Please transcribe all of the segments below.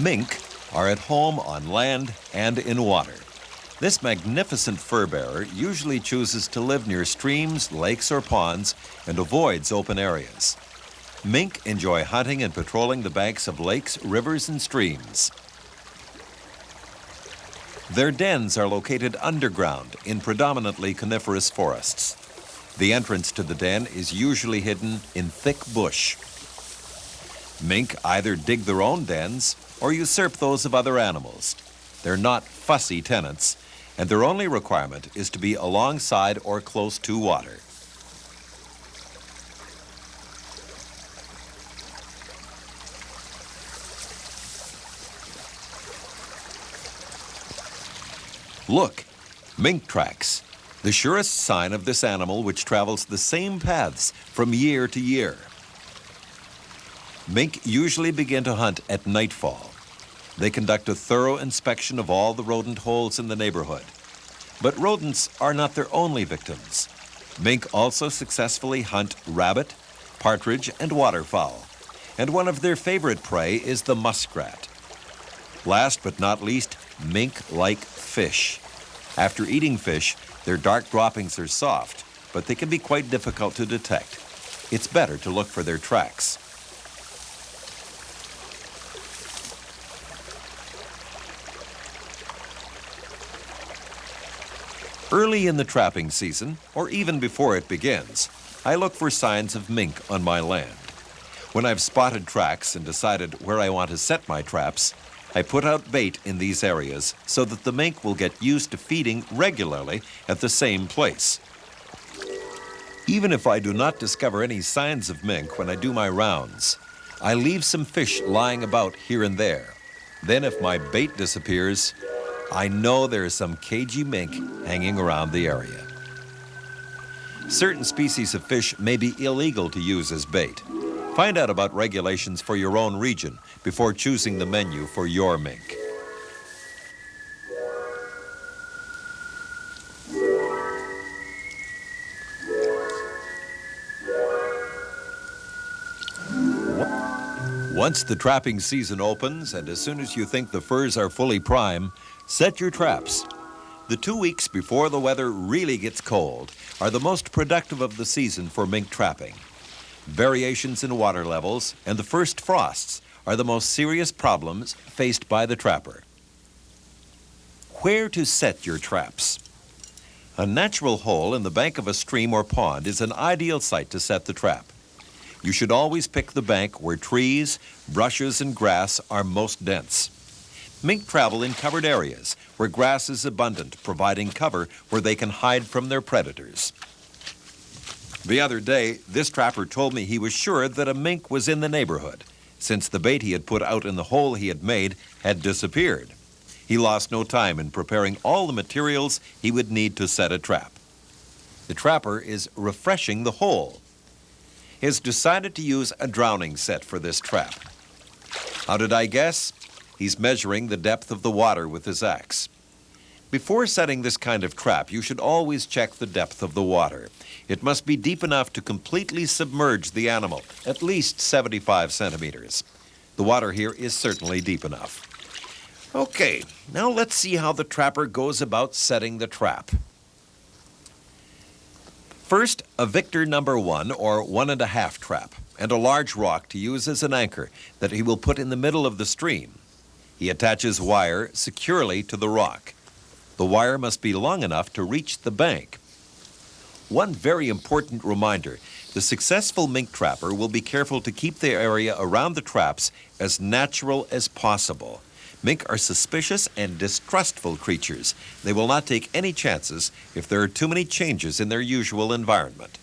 Mink are at home on land and in water. This magnificent fur bearer usually chooses to live near streams, lakes, or ponds and avoids open areas. Mink enjoy hunting and patrolling the banks of lakes, rivers, and streams. Their dens are located underground in predominantly coniferous forests. The entrance to the den is usually hidden in thick bush. Mink either dig their own dens or usurp those of other animals. They're not fussy tenants, and their only requirement is to be alongside or close to water. Look, mink tracks, the surest sign of this animal which travels the same paths from year to year. Mink usually begin to hunt at nightfall. They conduct a thorough inspection of all the rodent holes in the neighborhood. But rodents are not their only victims. Mink also successfully hunt rabbit, partridge, and waterfowl. And one of their favorite prey is the muskrat. Last but not least, mink like fish. After eating fish, their dark droppings are soft, but they can be quite difficult to detect. It's better to look for their tracks. Early in the trapping season, or even before it begins, I look for signs of mink on my land. When I've spotted tracks and decided where I want to set my traps, I put out bait in these areas so that the mink will get used to feeding regularly at the same place. Even if I do not discover any signs of mink when I do my rounds, I leave some fish lying about here and there. Then if my bait disappears, I know there is some cagey mink hanging around the area. Certain species of fish may be illegal to use as bait. Find out about regulations for your own region before choosing the menu for your mink. Once the trapping season opens, and as soon as you think the furs are fully prime, set your traps. The 2 weeks before the weather really gets cold are the most productive of the season for mink trapping. Variations in water levels and the first frosts are the most serious problems faced by the trapper. Where to set your traps? A natural hole in the bank of a stream or pond is an ideal site to set the trap. You should always pick the bank where trees, brushes, and grass are most dense. Mink travel in covered areas where grass is abundant, providing cover where they can hide from their predators. The other day, this trapper told me he was sure that a mink was in the neighborhood, since the bait he had put out in the hole he had made had disappeared. He lost no time in preparing all the materials he would need to set a trap. The trapper is refreshing the hole. He has decided to use a drowning set for this trap. How did I guess? He's measuring the depth of the water with his axe. Before setting this kind of trap, you should always check the depth of the water. It must be deep enough to completely submerge the animal, at least 75 centimeters. The water here is certainly deep enough. Okay, now let's see how the trapper goes about setting the trap. First, a Victor number 1 or 1.5 trap, and a large rock to use as an anchor that he will put in the middle of the stream. He attaches wire securely to the rock. The wire must be long enough to reach the bank. One very important reminder, the successful mink trapper will be careful to keep the area around the traps as natural as possible. Mink are suspicious and distrustful creatures. They will not take any chances if there are too many changes in their usual environment.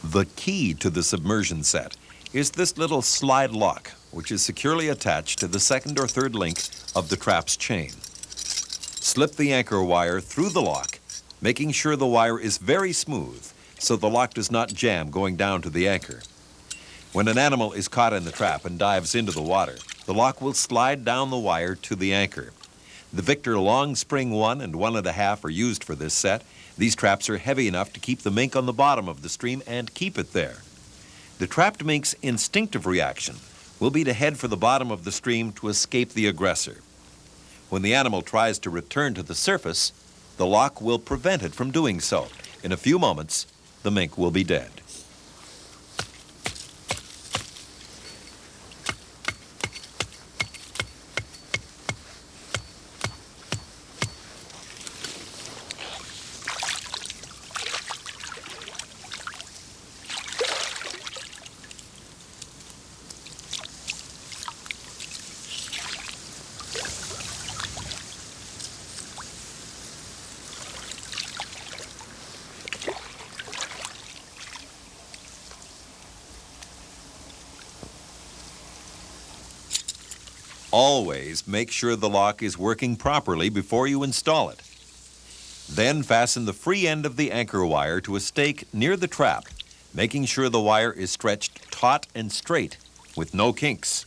The key to the submersion set is this little slide lock, which is securely attached to the second or third link of the trap's chain. Slip the anchor wire through the lock, making sure the wire is very smooth so the lock does not jam going down to the anchor. When an animal is caught in the trap and dives into the water, the lock will slide down the wire to the anchor. The Victor Long Spring 1 and 1.5 are used for this set. These traps are heavy enough to keep the mink on the bottom of the stream and keep it there. The trapped mink's instinctive reaction will be to head for the bottom of the stream to escape the aggressor. When the animal tries to return to the surface, the lock will prevent it from doing so. In a few moments, the mink will be dead. Always make sure the lock is working properly before you install it. Then fasten the free end of the anchor wire to a stake near the trap, making sure the wire is stretched taut and straight with no kinks.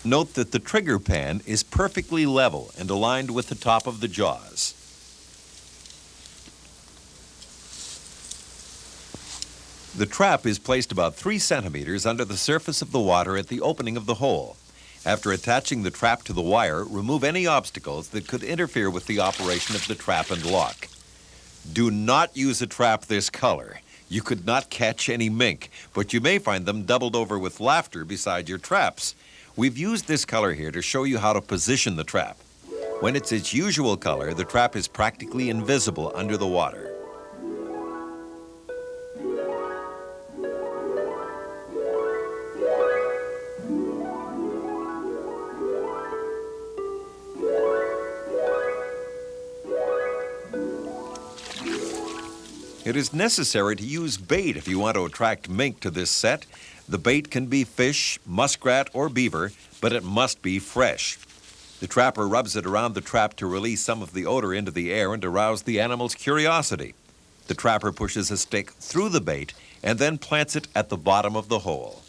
Note that the trigger pan is perfectly level and aligned with the top of the jaws. The trap is placed about 3 centimeters under the surface of the water at the opening of the hole. After attaching the trap to the wire, remove any obstacles that could interfere with the operation of the trap and lock. Do not use a trap this color. You could not catch any mink, but you may find them doubled over with laughter beside your traps. We've used this color here to show you how to position the trap. When it's its usual color, the trap is practically invisible under the water. It is necessary to use bait if you want to attract mink to this set. The bait can be fish, muskrat, or beaver, but it must be fresh. The trapper rubs it around the trap to release some of the odor into the air and arouse the animal's curiosity. The trapper pushes a stick through the bait and then plants it at the bottom of the hole.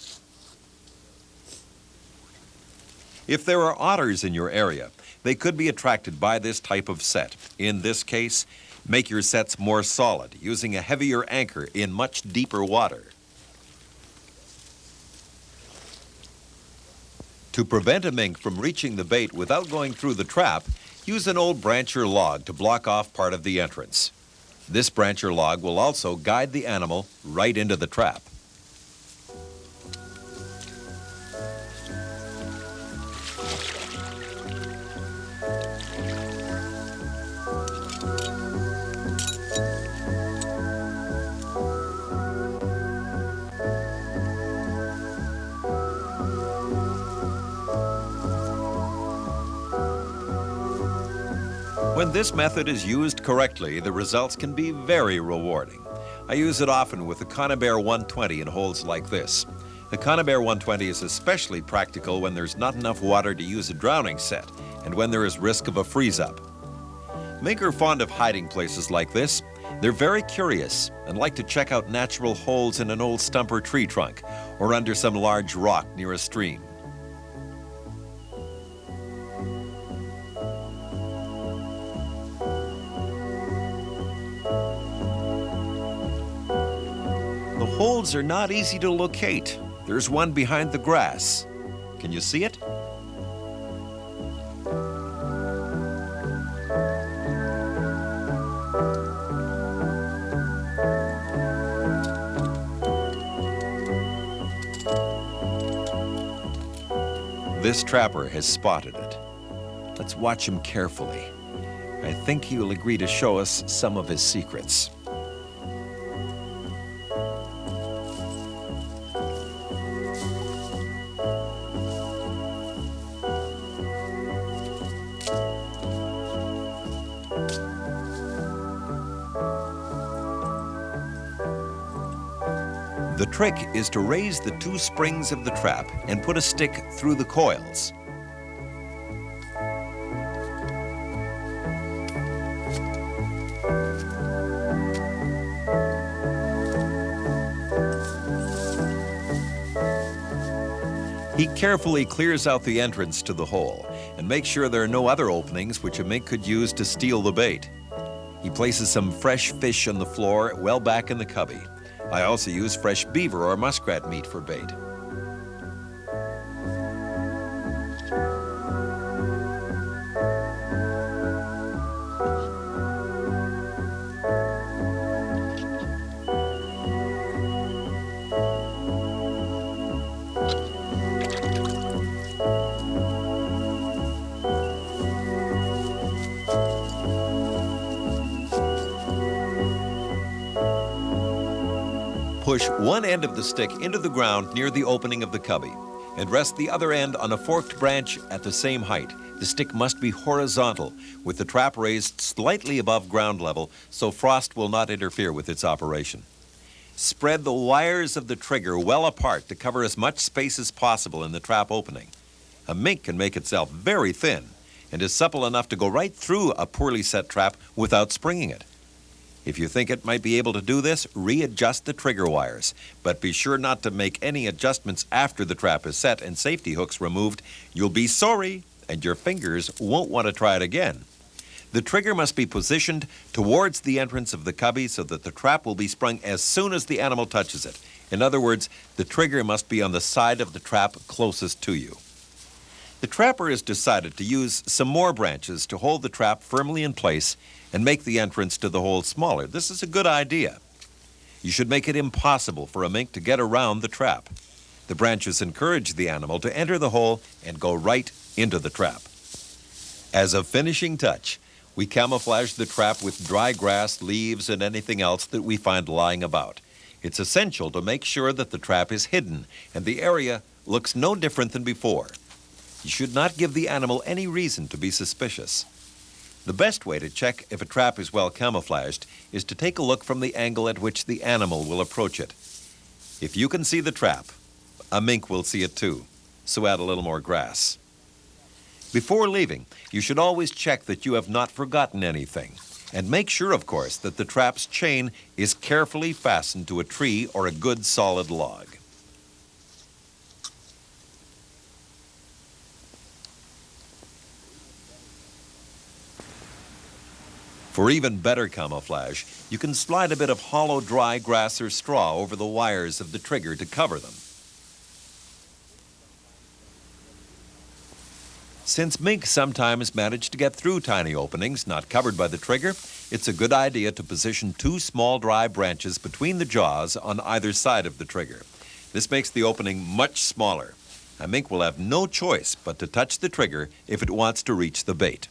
If there are otters in your area, they could be attracted by this type of set. In this case, make your sets more solid, using a heavier anchor in much deeper water. To prevent a mink from reaching the bait without going through the trap, use an old branch or log to block off part of the entrance. This branch or log will also guide the animal right into the trap. When this method is used correctly, the results can be very rewarding. I use it often with the Conibear 120 in holes like this. The Conibear 120 is especially practical when there's not enough water to use a drowning set and when there is risk of a freeze-up. Mink are fond of hiding places like this. They're very curious and like to check out natural holes in an old stump or tree trunk or under some large rock near a stream. The holes are not easy to locate. There's one behind the grass. Can you see it? This trapper has spotted it. Let's watch him carefully. I think he will agree to show us some of his secrets. The trick is to raise the two springs of the trap and put a stick through the coils. He carefully clears out the entrance to the hole and makes sure there are no other openings which a mink could use to steal the bait. He places some fresh fish on the floor well back in the cubby. I also use fresh beaver or muskrat meat for bait. Push one end of the stick into the ground near the opening of the cubby and rest the other end on a forked branch at the same height. The stick must be horizontal, with the trap raised slightly above ground level so frost will not interfere with its operation. Spread the wires of the trigger well apart to cover as much space as possible in the trap opening. A mink can make itself very thin and is supple enough to go right through a poorly set trap without springing it. If you think it might be able to do this, readjust the trigger wires, but be sure not to make any adjustments after the trap is set and safety hooks removed. You'll be sorry, and your fingers won't want to try it again. The trigger must be positioned towards the entrance of the cubby so that the trap will be sprung as soon as the animal touches it. In other words, the trigger must be on the side of the trap closest to you. The trapper has decided to use some more branches to hold the trap firmly in place and make the entrance to the hole smaller. This is a good idea. You should make it impossible for a mink to get around the trap. The branches encourage the animal to enter the hole and go right into the trap. As a finishing touch, we camouflage the trap with dry grass, leaves, and anything else that we find lying about. It's essential to make sure that the trap is hidden and the area looks no different than before. You should not give the animal any reason to be suspicious. The best way to check if a trap is well camouflaged is to take a look from the angle at which the animal will approach it. If you can see the trap, a mink will see it too, so add a little more grass. Before leaving, you should always check that you have not forgotten anything, and make sure, of course, that the trap's chain is carefully fastened to a tree or a good solid log. For even better camouflage, you can slide a bit of hollow dry grass or straw over the wires of the trigger to cover them. Since mink sometimes manage to get through tiny openings not covered by the trigger, it's a good idea to position two small dry branches between the jaws on either side of the trigger. This makes the opening much smaller. A mink will have no choice but to touch the trigger if it wants to reach the bait.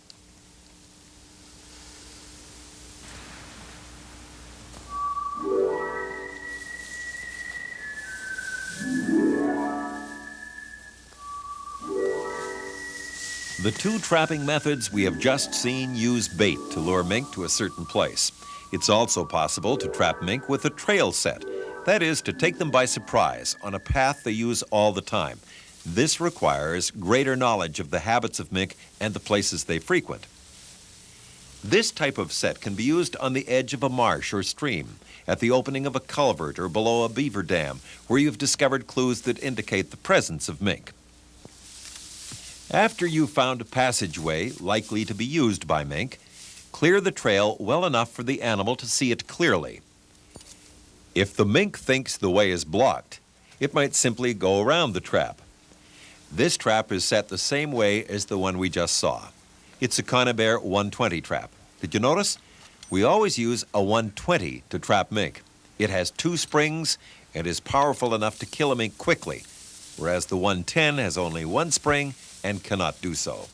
The two trapping methods we have just seen use bait to lure mink to a certain place. It's also possible to trap mink with a trail set. That is, to take them by surprise on a path they use all the time. This requires greater knowledge of the habits of mink and the places they frequent. This type of set can be used on the edge of a marsh or stream, at the opening of a culvert or below a beaver dam, where you've discovered clues that indicate the presence of mink. After you've found a passageway likely to be used by mink, clear the trail well enough for the animal to see it clearly. If the mink thinks the way is blocked, it might simply go around the trap. This trap is set the same way as the one we just saw. It's a Conibear 120 trap. Did you notice? We always use a 120 to trap mink. It has two springs and is powerful enough to kill a mink quickly, whereas the 110 has only one spring and cannot do so.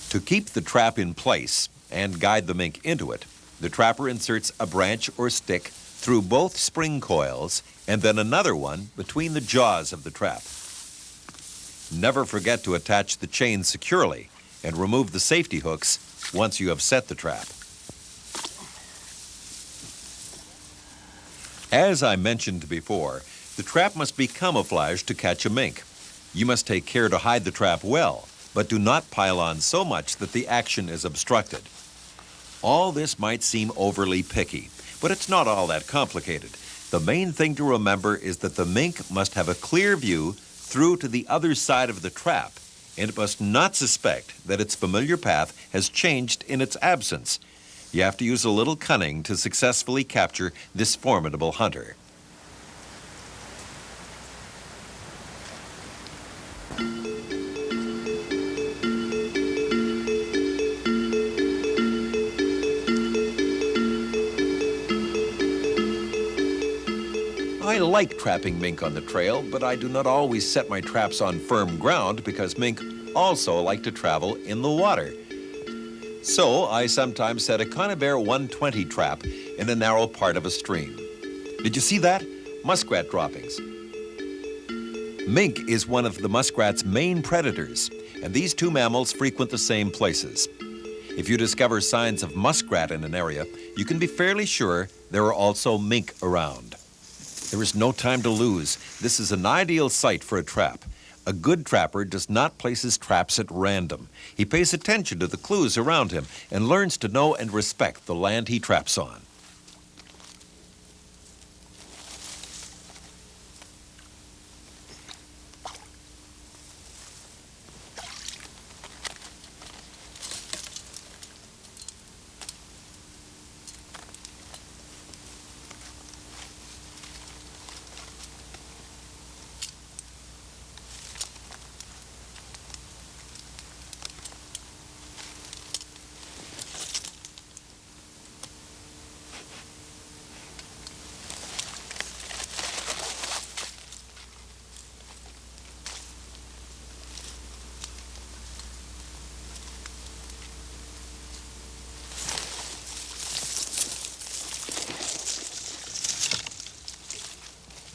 To keep the trap in place and guide the mink into it, the trapper inserts a branch or stick through both spring coils and then another one between the jaws of the trap. Never forget to attach the chain securely and remove the safety hooks once you have set the trap. As I mentioned before, the trap must be camouflaged to catch a mink. You must take care to hide the trap well, but do not pile on so much that the action is obstructed. All this might seem overly picky, but it's not all that complicated. The main thing to remember is that the mink must have a clear view through to the other side of the trap, and it must not suspect that its familiar path has changed in its absence. You have to use a little cunning to successfully capture this formidable hunter. I like trapping mink on the trail, but I do not always set my traps on firm ground because mink also like to travel in the water. So I sometimes set a Conibear 120 trap in a narrow part of a stream. Did you see that? Muskrat droppings. Mink is one of the muskrat's main predators, and these two mammals frequent the same places. If you discover signs of muskrat in an area, you can be fairly sure there are also mink around. There is no time to lose. This is an ideal site for a trap. A good trapper does not place his traps at random. He pays attention to the clues around him and learns to know and respect the land he traps on.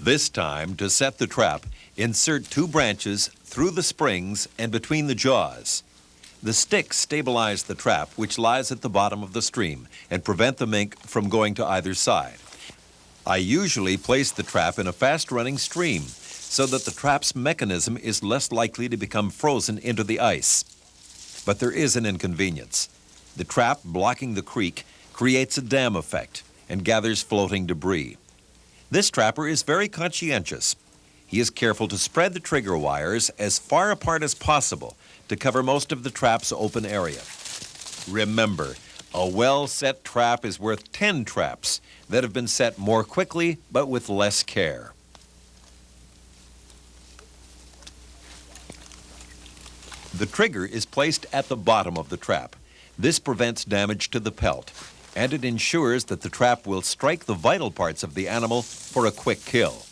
This time, to set the trap, insert two branches through the springs and between the jaws. The sticks stabilize the trap, which lies at the bottom of the stream, and prevent the mink from going to either side. I usually place the trap in a fast-running stream so that the trap's mechanism is less likely to become frozen into the ice. But there is an inconvenience. The trap blocking the creek creates a dam effect and gathers floating debris. This trapper is very conscientious. He is careful to spread the trigger wires as far apart as possible to cover most of the trap's open area. Remember, a well-set trap is worth 10 traps that have been set more quickly but with less care. The trigger is placed at the bottom of the trap. This prevents damage to the pelt, and it ensures that the trap will strike the vital parts of the animal for a quick kill.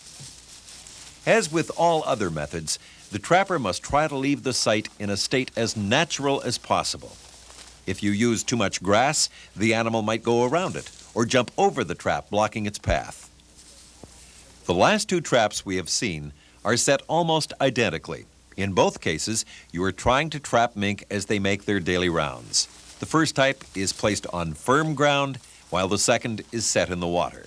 As with all other methods, the trapper must try to leave the site in a state as natural as possible. If you use too much grass, the animal might go around it or jump over the trap, blocking its path. The last two traps we have seen are set almost identically. In both cases, you are trying to trap mink as they make their daily rounds. The first type is placed on firm ground, while the second is set in the water.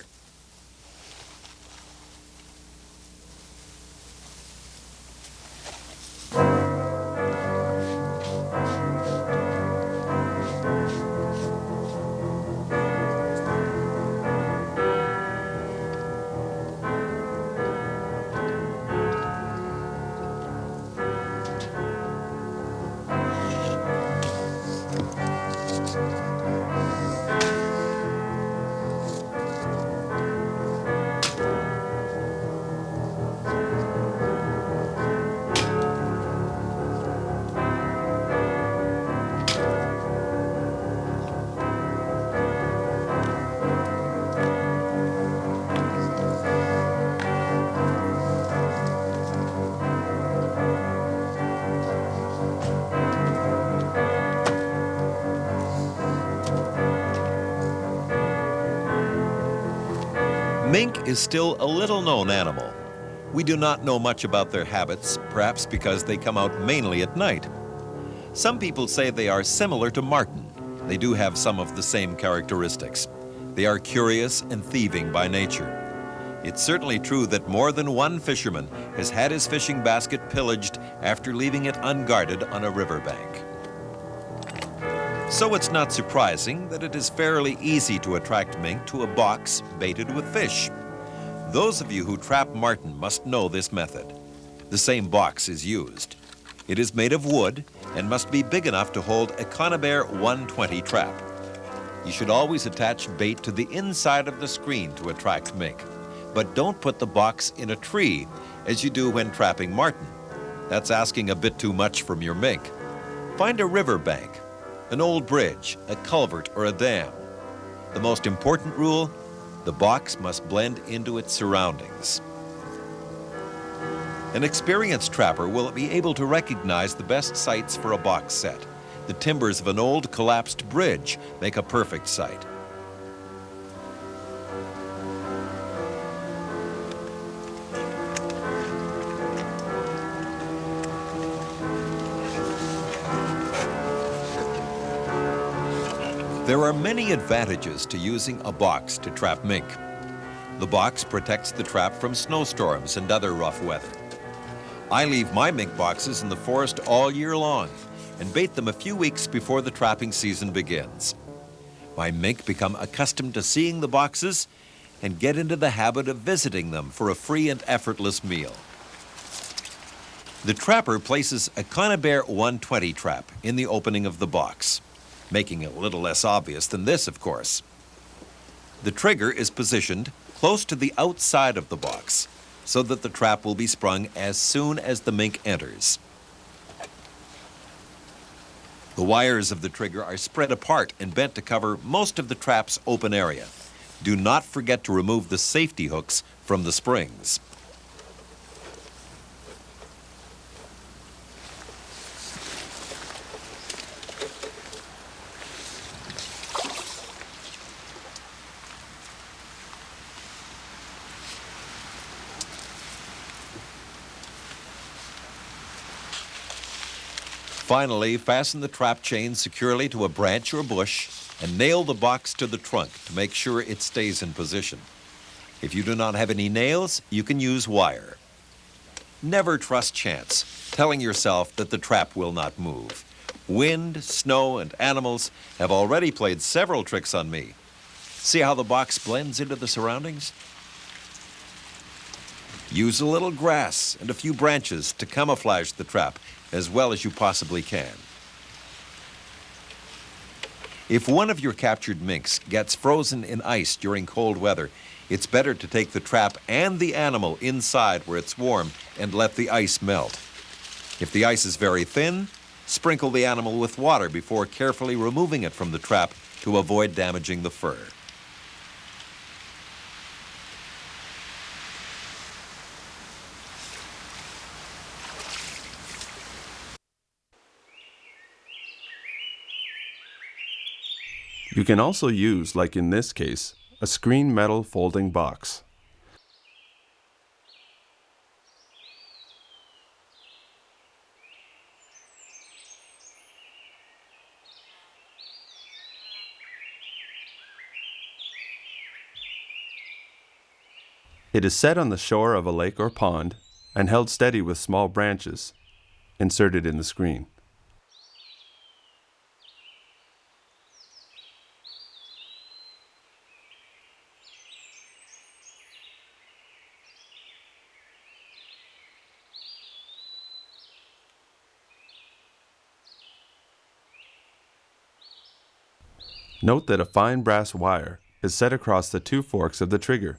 Mink is still a little known animal. We do not know much about their habits, perhaps because they come out mainly at night. Some people say they are similar to marten. They do have some of the same characteristics. They are curious and thieving by nature. It's certainly true that more than one fisherman has had his fishing basket pillaged after leaving it unguarded on a riverbank. So it's not surprising that it is fairly easy to attract mink to a box baited with fish. Those of you who trap marten must know this method. The same box is used. It is made of wood and must be big enough to hold a Conibear 120 trap. You should always attach bait to the inside of the screen to attract mink. But don't put the box in a tree as you do when trapping marten. That's asking a bit too much from your mink. Find a riverbank, an old bridge, a culvert, or a dam. The most important rule, the box must blend into its surroundings. An experienced trapper will be able to recognize the best sites for a box set. The timbers of an old collapsed bridge make a perfect site. There are many advantages to using a box to trap mink. The box protects the trap from snowstorms and other rough weather. I leave my mink boxes in the forest all year long and bait them a few weeks before the trapping season begins. My mink become accustomed to seeing the boxes and get into the habit of visiting them for a free and effortless meal. The trapper places a Conibear 120 trap in the opening of the box, making it a little less obvious than this, of course. The trigger is positioned close to the outside of the box so that the trap will be sprung as soon as the mink enters. The wires of the trigger are spread apart and bent to cover most of the trap's open area. Do not forget to remove the safety hooks from the springs. Finally, fasten the trap chain securely to a branch or bush and nail the box to the trunk to make sure it stays in position. If you do not have any nails, you can use wire. Never trust chance, telling yourself that the trap will not move. Wind, snow, and animals have already played several tricks on me. See how the box blends into the surroundings? Use a little grass and a few branches to camouflage the trap as well as you possibly can. If one of your captured minks gets frozen in ice during cold weather, it's better to take the trap and the animal inside where it's warm and let the ice melt. If the ice is very thin, sprinkle the animal with water before carefully removing it from the trap to avoid damaging the fur. You can also use, like in this case, a screen metal folding box. It is set on the shore of a lake or pond and held steady with small branches inserted in the screen. Note that a fine brass wire is set across the two forks of the trigger.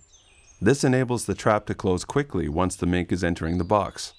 This enables the trap to close quickly once the mink is entering the box.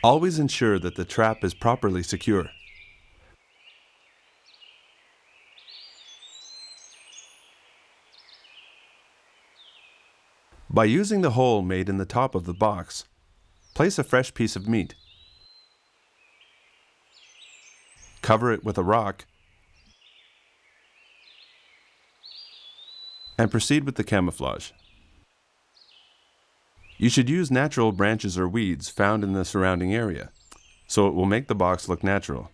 Always ensure that the trap is properly secure. By using the hole made in the top of the box, place a fresh piece of meat. Cover it with a rock and proceed with the camouflage. You should use natural branches or weeds found in the surrounding area, so it will make the box look natural.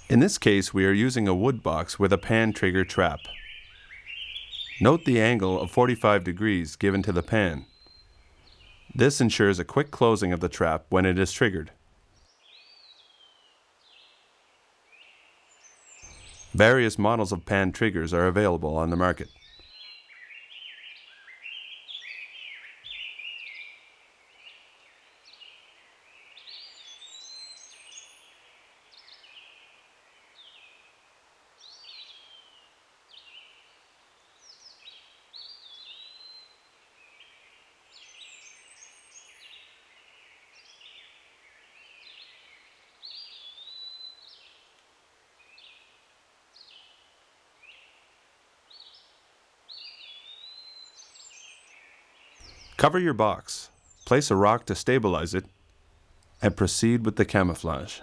In this case, we are using a wood box with a pan trigger trap. Note the angle of 45 degrees given to the pan. This ensures a quick closing of the trap when it is triggered. Various models of pan triggers are available on the market. Cover your box, place a rock to stabilize it, and proceed with the camouflage.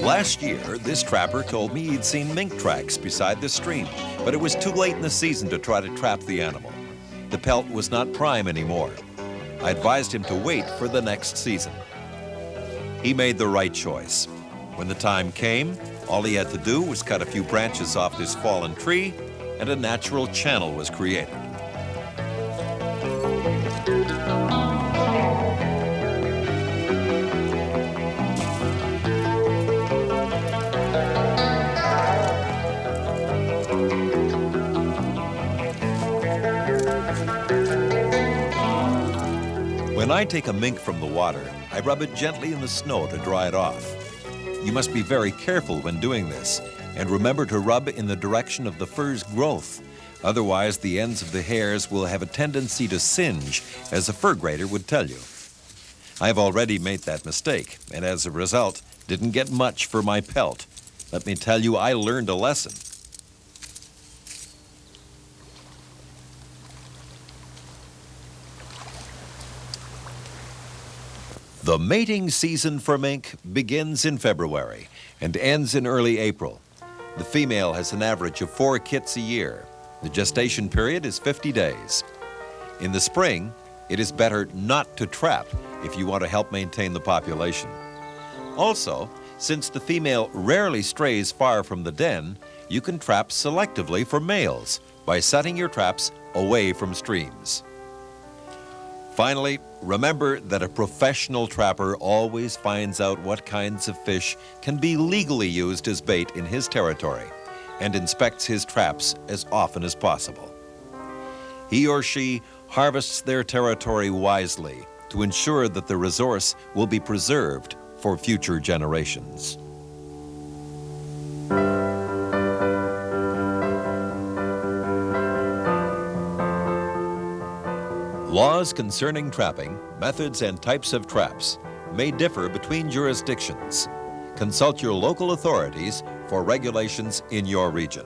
Last year, this trapper told me he'd seen mink tracks beside the stream, but it was too late in the season to try to trap the animal. The pelt was not prime anymore. I advised him to wait for the next season. He made the right choice. When the time came, all he had to do was cut a few branches off this fallen tree, and a natural channel was created. When I take a mink from the water, I rub it gently in the snow to dry it off. You must be very careful when doing this, and remember to rub in the direction of the fur's growth. Otherwise, the ends of the hairs will have a tendency to singe, as a fur grader would tell you. I've already made that mistake, and as a result, didn't get much for my pelt. Let me tell you, I learned a lesson. The mating season for mink begins in February and ends in early April. The female has an average of 4 kits a year. The gestation period is 50 days. In the spring, it is better not to trap if you want to help maintain the population. Also, since the female rarely strays far from the den, you can trap selectively for males by setting your traps away from streams. Finally, remember that a professional trapper always finds out what kinds of fish can be legally used as bait in his territory and inspects his traps as often as possible. He or she harvests their territory wisely to ensure that the resource will be preserved for future generations. Laws concerning trapping, methods, and types of traps may differ between jurisdictions. Consult your local authorities for regulations in your region.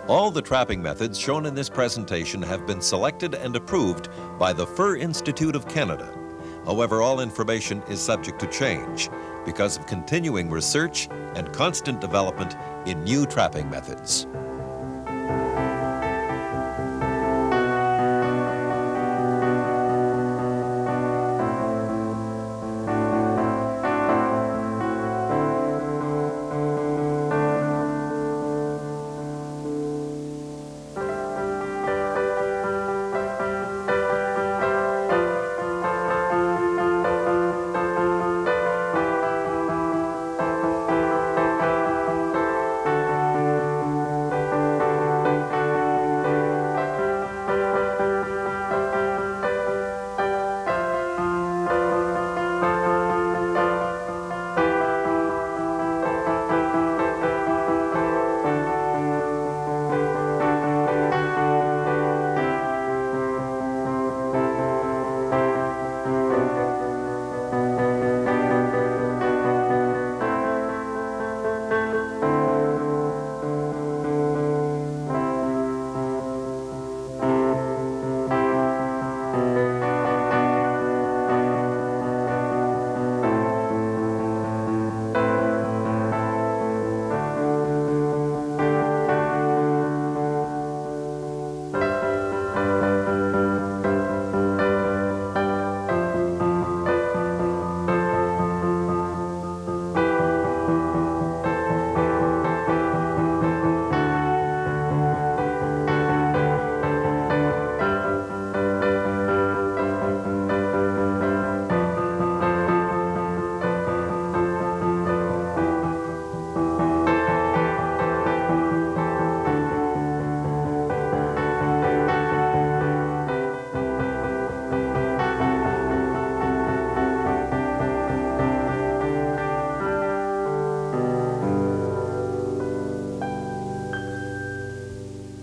All the trapping methods shown in this presentation have been selected and approved by the Fur Institute of Canada. However, all information is subject to change because of continuing research and constant development in new trapping methods.